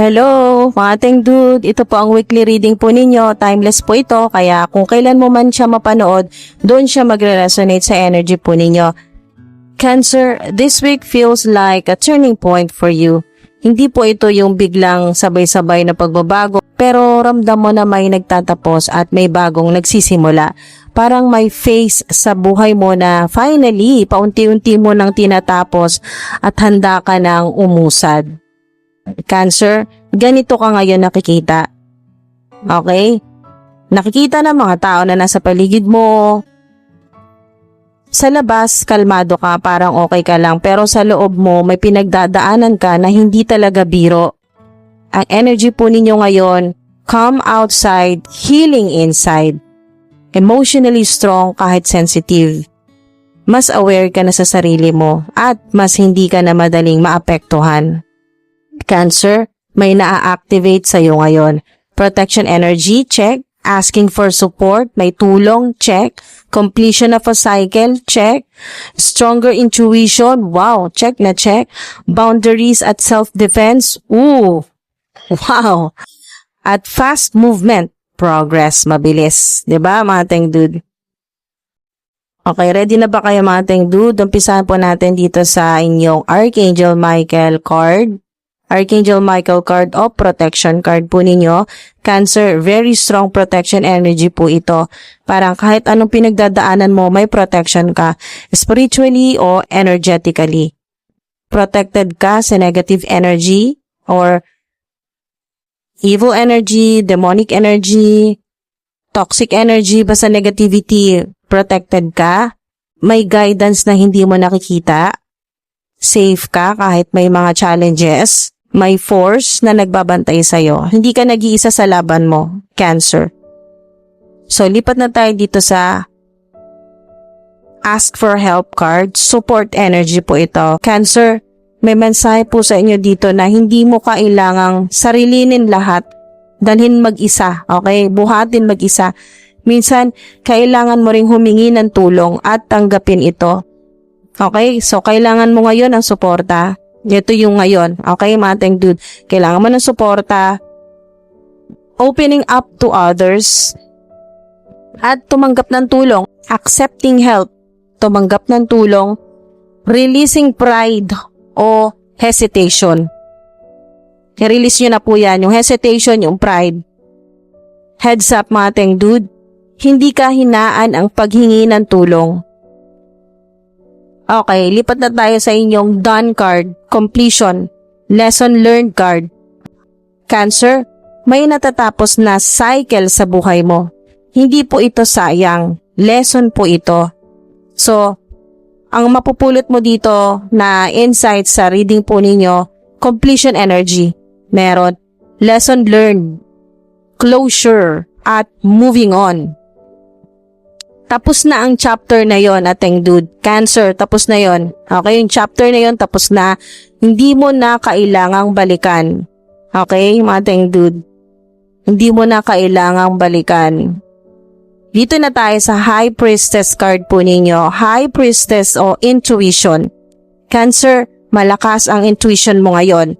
Hello, mga ating dude. Ito po ang weekly reading po ninyo. Timeless po ito, kaya kung kailan mo man siya mapanood, doon siya magre-resonate sa energy po ninyo. Cancer, this week feels like a turning point for you. Hindi po ito yung biglang sabay-sabay na pagbabago, pero ramdam mo na may nagtatapos at may bagong nagsisimula. Parang may phase sa buhay mo na finally, paunti-unti mo nang tinatapos at handa ka nang umusad. Cancer, ganito ka ngayon nakikita. Okay? Nakikita ng mga tao na nasa paligid mo. Sa labas, kalmado ka, parang okay ka lang. Pero sa loob mo, may pinagdadaanan ka na hindi talaga biro. Ang energy po ninyo ngayon, calm outside, healing inside. Emotionally strong kahit sensitive. Mas aware ka na sa sarili mo at mas hindi ka na madaling maapektuhan. Cancer, may naa-activate sa'yo ngayon. Protection energy, check. Asking for support, may tulong, check. Completion of a cycle, check. Stronger intuition, wow, check na check. Boundaries at self-defense, ooh, wow. At fast movement, progress, mabilis. Diba, mga teng dude? Okay, ready na ba kayo mga teng dude? Umpisahan po natin dito sa inyong Archangel Michael card. Archangel Michael card o protection card po ninyo. Cancer, very strong protection energy po ito. Parang kahit anong pinagdadaanan mo, may protection ka. Spiritually o energetically. Protected ka sa negative energy or evil energy, demonic energy, toxic energy, basta negativity. Protected ka. May guidance na hindi mo nakikita. Safe ka kahit may mga challenges. May force na nagbabantay sa'yo. Hindi ka nag-iisa sa laban mo, Cancer. So, lipat na tayo dito sa Ask for Help card. Support energy po ito. Cancer, may mensahe po sa inyo dito na hindi mo kailangang sarilinin lahat. Dalhin mag-isa, okay? Buhatin mag-isa. Minsan, kailangan mo ring humingi ng tulong at tanggapin ito. Okay? So, kailangan mo ngayon ang suporta. Ito yung ngayon. Okay, mga teng dude? Kailangan mo ng suporta. Opening up to others. At tumanggap ng tulong. Accepting help. Tumanggap ng tulong. Releasing pride o hesitation. I-release nyo na po yan. Yung hesitation, yung pride. Heads up, mga teng dude. Hindi ka hinaan ang paghingi ng tulong. Okay, lipat na tayo sa inyong done card, completion, lesson learned card. Cancer, may natatapos na cycle sa buhay mo. Hindi po ito sayang, lesson po ito. So, ang mapupulot mo dito na insight sa reading po ninyo, completion energy, meron, lesson learned, closure, at moving on. Tapos na ang chapter na yon, ating dude. Cancer, tapos na yon. Okay, yung chapter na yon tapos na. Hindi mo na kailangang balikan. Okay, mga ating dude. Hindi mo na kailangang balikan. Dito na tayo sa High Priestess card po ninyo. High Priestess o intuition. Cancer, malakas ang intuition mo ngayon.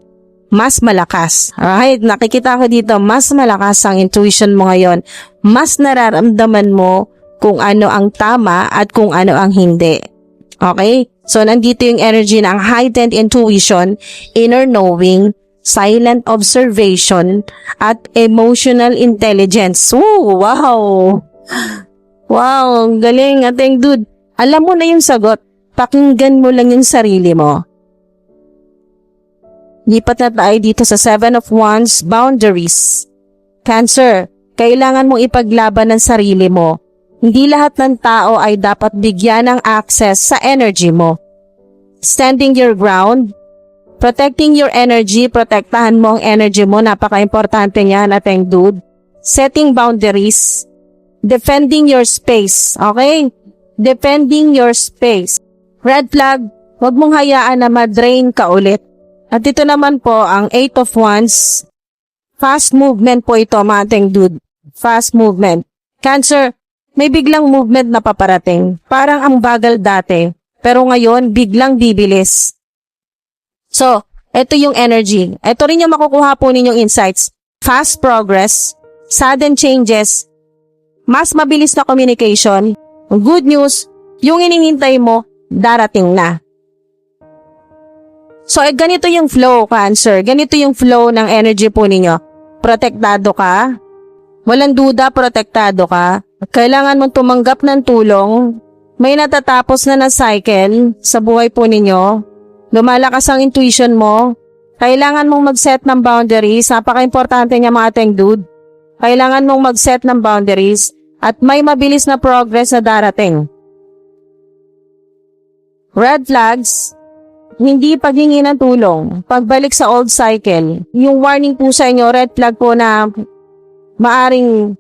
Mas malakas. Alright, nakikita ko dito, mas malakas ang intuition mo ngayon. Mas nararamdaman mo kung ano ang tama at kung ano ang hindi. Okay? So, nandito yung energy ng heightened intuition, inner knowing, silent observation, at emotional intelligence. Ooh, wow! Wow, galing ating dude. Alam mo na yung sagot. Pakinggan mo lang yung sarili mo. Lipat na tayo dito sa Seven of Wands, boundaries. Cancer, kailangan mong ipaglaban ng sarili mo. Hindi lahat ng tao ay dapat bigyan ng access sa energy mo. Standing your ground, protecting your energy, protektahan mo ang energy mo, napaka-importante niyan ating dude. Setting boundaries, defending your space, okay? Defending your space. Red flag, huwag mong hayaan na ma-drain ka ulit. At ito naman po ang Eight of Wands, fast movement po ito mga ating dude. Fast movement. Cancer, may biglang movement na paparating. Parang ang bagal dati. Pero ngayon, biglang bibilis. So, Ito yung energy. Ito rin yung makukuha po ninyong insights. Fast progress, sudden changes, mas mabilis na communication, good news, yung inihintay mo, darating na. So, ganito yung flow, Cancer. Ganito yung flow ng energy po ninyo. Protektado ka. Walang duda, protektado ka. Kailangan mong tumanggap ng tulong. May natatapos na cycle sa buhay po ninyo. Lumalakas ang intuition mo. Kailangan mong mag-set ng boundaries. Napaka-importante niya mga ating dude. Kailangan mong mag-set ng boundaries at may mabilis na progress na darating. Red flags, hindi paghingi ng tulong. Pagbalik sa old cycle, yung warning po sa inyo, red flag po na maaring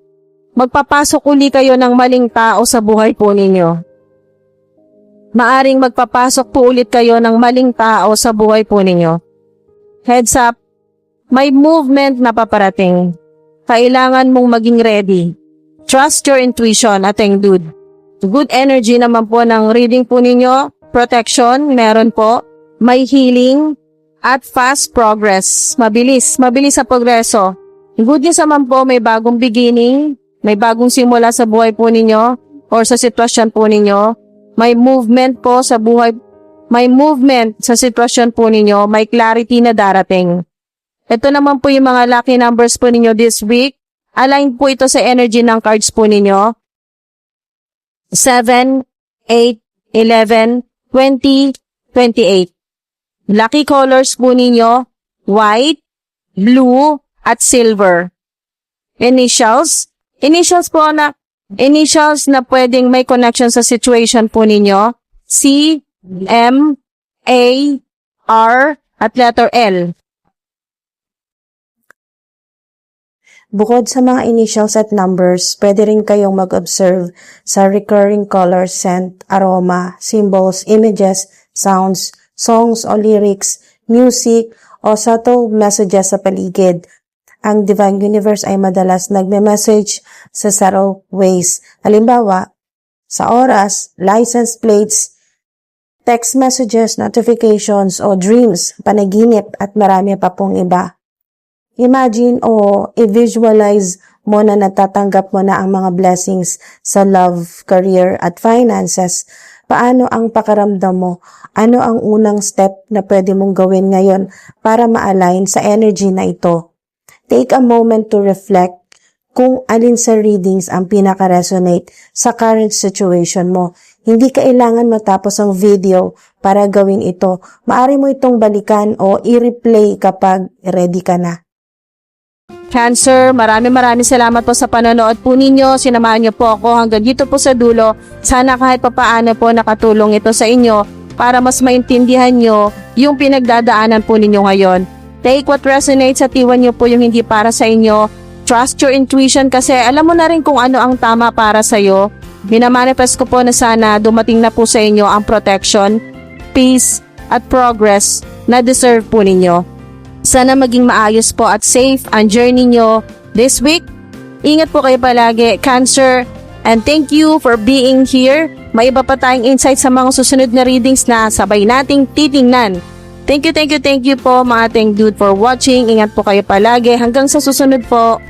magpapasok uli kayo ng maling tao sa buhay po ninyo. Maaring magpapasok po ulit kayo ng maling tao sa buhay po ninyo. Heads up, may movement na paparating. Kailangan mong maging ready. Trust your intuition, ating dude. Good energy naman po ng reading po ninyo. Protection, meron po. May healing at fast progress. Mabilis sa progreso. Good news naman po, may bagong beginning, may bagong simula sa buhay po ninyo or sa sitwasyon po ninyo. May movement po sa buhay, may movement sa sitwasyon po ninyo, may clarity na darating. Ito naman po yung mga lucky numbers po ninyo this week. Align po ito sa energy ng cards po ninyo. 7, 8, 11, 20, 28. Lucky colors po ninyo, white, blue, at silver. Initials na pwedeng may connection sa situation po ninyo. C, M, A, R, at letter L. Bukod sa mga initials at numbers, pwede rin kayong mag-observe sa recurring colors, scent, aroma, symbols, images, sounds, songs o lyrics, music, o subtle messages sa paligid. Ang Divine Universe ay madalas nagme-message sa subtle ways. Halimbawa, sa oras, license plates, text messages, notifications, o dreams, panaginip, at marami pa pong iba. Imagine o i-visualize mo na natatanggap mo na ang mga blessings sa love, career, at finances. Paano ang pakiramdam mo? Ano ang unang step na pwede mong gawin ngayon para ma-align sa energy na ito? Take a moment to reflect kung alin sa readings ang pinaka-resonate sa current situation mo. Hindi kailangan matapos ang video para gawin ito. Maaari mo itong balikan o i-replay kapag ready ka na. Cancer, maraming salamat po sa panonood po ninyo. Sinamahan niyo po ako hanggang dito po sa dulo. Sana kahit papaano po nakatulong ito sa inyo para mas maintindihan nyo yung pinagdadaanan po ninyo ngayon. Take what resonates at iwan nyo po yung hindi para sa inyo. Trust your intuition kasi alam mo na rin kung ano ang tama para sa iyo. Minamanifest ko po na sana dumating na po sa inyo ang protection, peace, at progress na deserve po ninyo. Sana maging maayos po at safe ang journey nyo this week. Ingat po kayo palagi, Cancer. And thank you for being here. May iba pa tayong insights sa mga susunod na readings na sabay nating titingnan. Thank you po mga ating dude for watching. Ingat po kayo palagi. Hanggang sa susunod po.